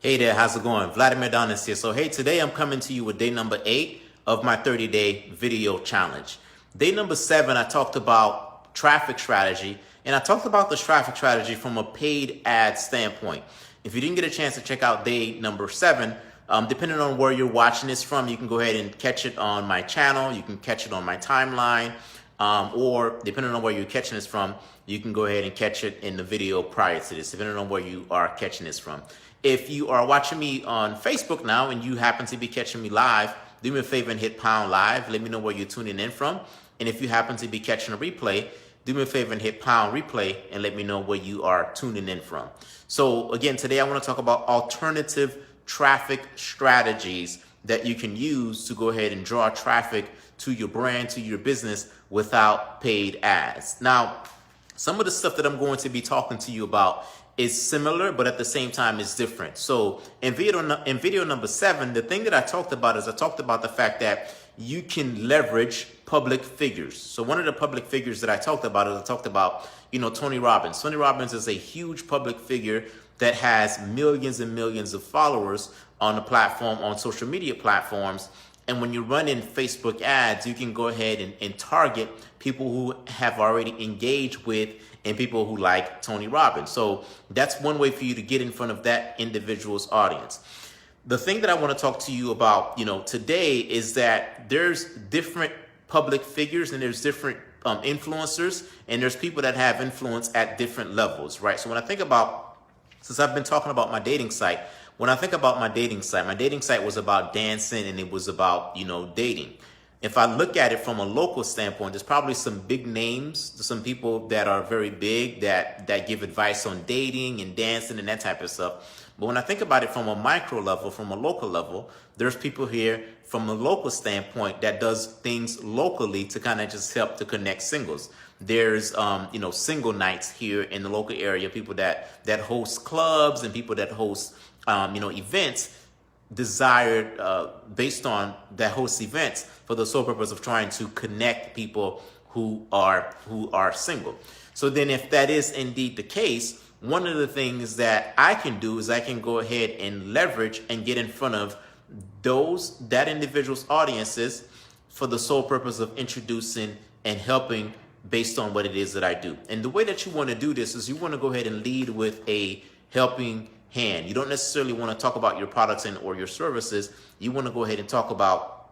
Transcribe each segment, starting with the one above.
Hey there, how's it going? Vladimir Donis here. So hey, today I'm coming to you with day number 8 of my 30-day video challenge. Day number 7, I talked about traffic strategy, and I talked about the traffic strategy from a paid ad standpoint. If you didn't get a chance to check out day number 7, depending on where you're watching this from, you can go ahead and catch it on my channel, you can catch it on my timeline, or depending on where you're catching this from, you can go ahead and catch it in the video prior to this, depending on where you are catching this from. If you are watching me on Facebook now and you happen to be catching me live, do me a favor and hit pound live. Let me know where you're tuning in from. And if you happen to be catching a replay, do me a favor and hit pound replay and let me know where you are tuning in from. So again, today I want to talk about alternative traffic strategies that you can use to go ahead and draw traffic to your brand, to your business without paid ads. Now, some of the stuff that I'm going to be talking to you about is similar, but at the same time is different. So in video number 7, the thing that I talked about is I talked about the fact that you can leverage public figures. So one of the public figures that I talked about is I talked about, Tony Robbins. Tony Robbins is a huge public figure that has millions and millions of followers on the platform, on social media platforms. And when you run in Facebook ads, you can go ahead and target people who have already engaged with and people who like Tony Robbins. So that's one way for you to get in front of that individual's audience. The thing that I want to talk to you about, today is that there's different public figures and there's different influencers, and there's people that have influence at different levels, right? So when I think about, since I've been talking about my dating site, when I think about my dating site was about dancing and it was about, dating. If I look at it from a local standpoint, there's probably some big names, some people that are very big that give advice on dating and dancing and that type of stuff. But when I think about it from a micro level, from a local level, there's people here from a local standpoint that does things locally to kind of just help to connect singles. There's, single nights here in the local area, people that host clubs and people that host, events desired based on that host events for the sole purpose of trying to connect people who are single. So then if that is indeed the case, one of the things that I can do is I can go ahead and leverage and get in front of that individual's audiences for the sole purpose of introducing and helping based on what it is that I do. And the way that you want to do this is you want to go ahead and lead with a helping hand. You don't necessarily want to talk about your products or your services. You want to go ahead and talk about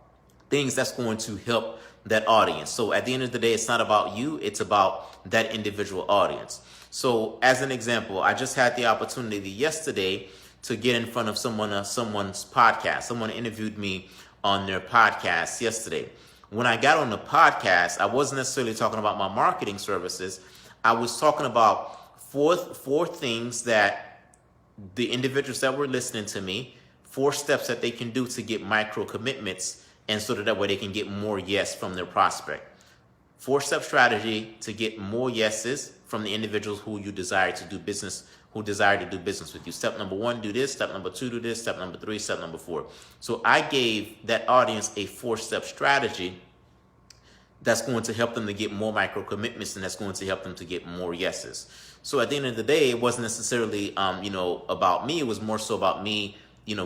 things that's going to help that audience. So at the end of the day, it's not about you, it's about that individual audience. So as an example, I just had the opportunity yesterday to get in front of someone's podcast. Someone interviewed me on their podcast yesterday. When I got on the podcast, I wasn't necessarily talking about my marketing services. I was talking about four things that the individuals that were listening to me, 4 steps that they can do to get micro commitments, and so that way they can get more yes from their prospect. 4-step strategy to get more yeses from the individuals who desire to do business with you. Step number 1, do this. Step number 2, do this. Step number 3, step number 4. So I gave that audience a 4-step strategy that's going to help them to get more micro commitments, and that's going to help them to get more yeses. So at the end of the day, it wasn't necessarily, about me. It was more so about me,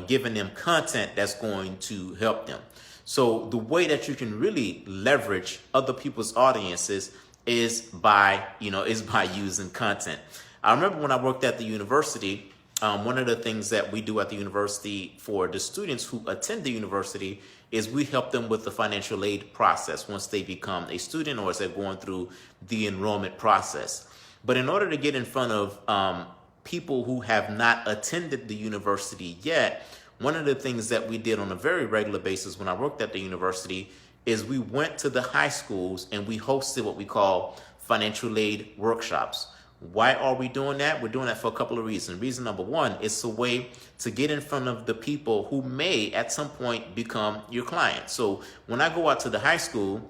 giving them content that's going to help them. So the way that you can really leverage other people's audiences is by using content. I remember when I worked at the university, one of the things that we do at the university for the students who attend the university is we help them with the financial aid process once they become a student or as they're going through the enrollment process. But in order to get in front of people who have not attended the university yet, one of the things that we did on a very regular basis when I worked at the university is we went to the high schools and we hosted what we call financial aid workshops. Why are we doing that? We're doing that for a couple of reasons. Reason number 1, it's a way to get in front of the people who may at some point become your client. So when I go out to the high school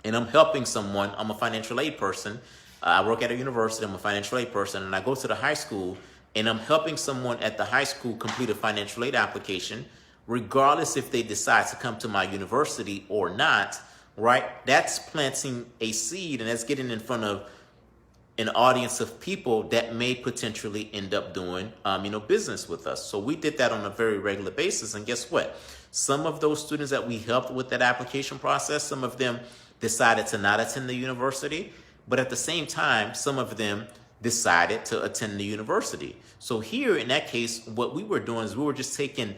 and I'm helping someone, I'm a financial aid person. I work at a university, I'm a financial aid person, and I go to the high school and I'm helping someone at the high school complete a financial aid application, regardless if they decide to come to my university or not, right? That's planting a seed, and that's getting in front of an audience of people that may potentially end up doing, business with us. So we did that on a very regular basis. And guess what? Some of those students that we helped with that application process, some of them decided to not attend the university, but at the same time, some of them decided to attend the university. So here in that case, what we were doing is we were just taking,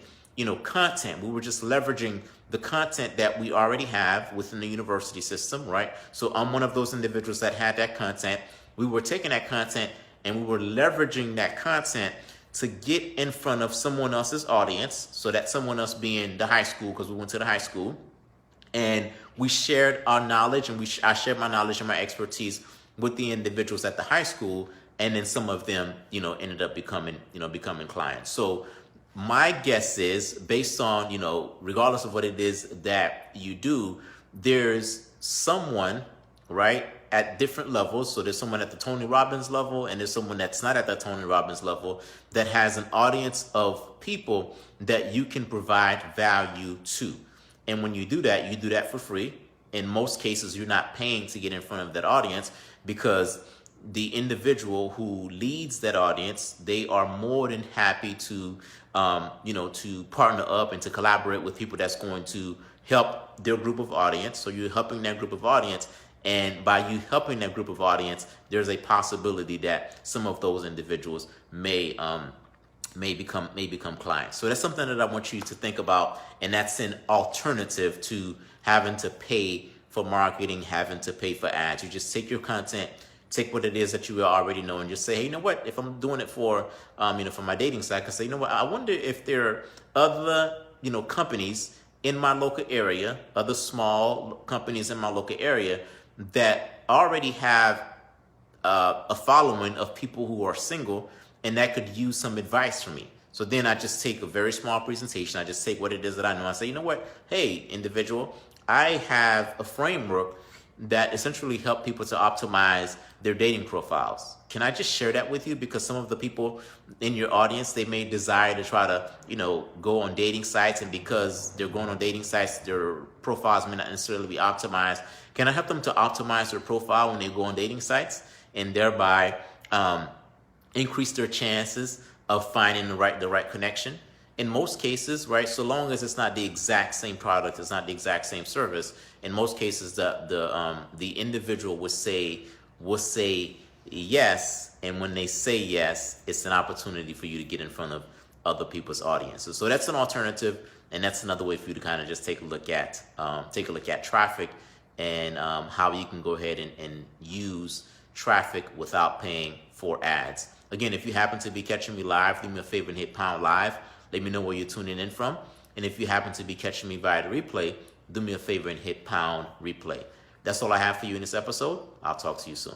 content. We were just leveraging the content that we already have within the university system, right? So I'm one of those individuals that had that content. We were taking that content and we were leveraging that content to get in front of someone else's audience. So that someone else being the high school, because we went to the high school, and we shared our knowledge, and I shared my knowledge and my expertise with the individuals at the high school, and then some of them, ended up becoming clients. So my guess is, based on, regardless of what it is that you do, there's someone, right, at different levels. So there's someone at the Tony Robbins level, and there's someone that's not at the Tony Robbins level that has an audience of people that you can provide value to. And when you do that for free. In most cases, you're not paying to get in front of that audience, because the individual who leads that audience, they are more than happy to, to partner up and to collaborate with people that's going to help their group of audience. So you're helping that group of audience. And by you helping that group of audience, there's a possibility that some of those individuals may become clients. So that's something that I want you to think about, and that's an alternative to having to pay for marketing, having to pay for ads. You just take your content, take what it is that you already know, and just say, hey, you know what? If I'm doing it for for my dating site, I can say, you know what? I wonder if there are other companies in my local area, other small companies in my local area that already have a following of people who are single and that could use some advice from me. So then I just take a very small presentation. I just take what it is that I know. I say, you know what? Hey, individual, I have a framework that essentially help people to optimize their dating profiles. Can I just share that with you? Because some of the people in your audience, they may desire to try to, go on dating sites, and because they're going on dating sites, their profiles may not necessarily be optimized. Can I help them to optimize their profile when they go on dating sites, and thereby increase their chances of finding the right connection? In most cases, right, so long as it's not the exact same product, it's not the exact same service, in most cases the individual would say yes, and when they say yes, it's an opportunity for you to get in front of other people's audiences. So that's an alternative, and that's another way for you to kind of just take a look at traffic, and how you can go ahead and use traffic without paying for ads. Again, if you happen to be catching me live, do me a favor and hit pound live. Let me know where you're tuning in from. And if you happen to be catching me via the replay, do me a favor and hit pound replay. That's all I have for you in this episode. I'll talk to you soon.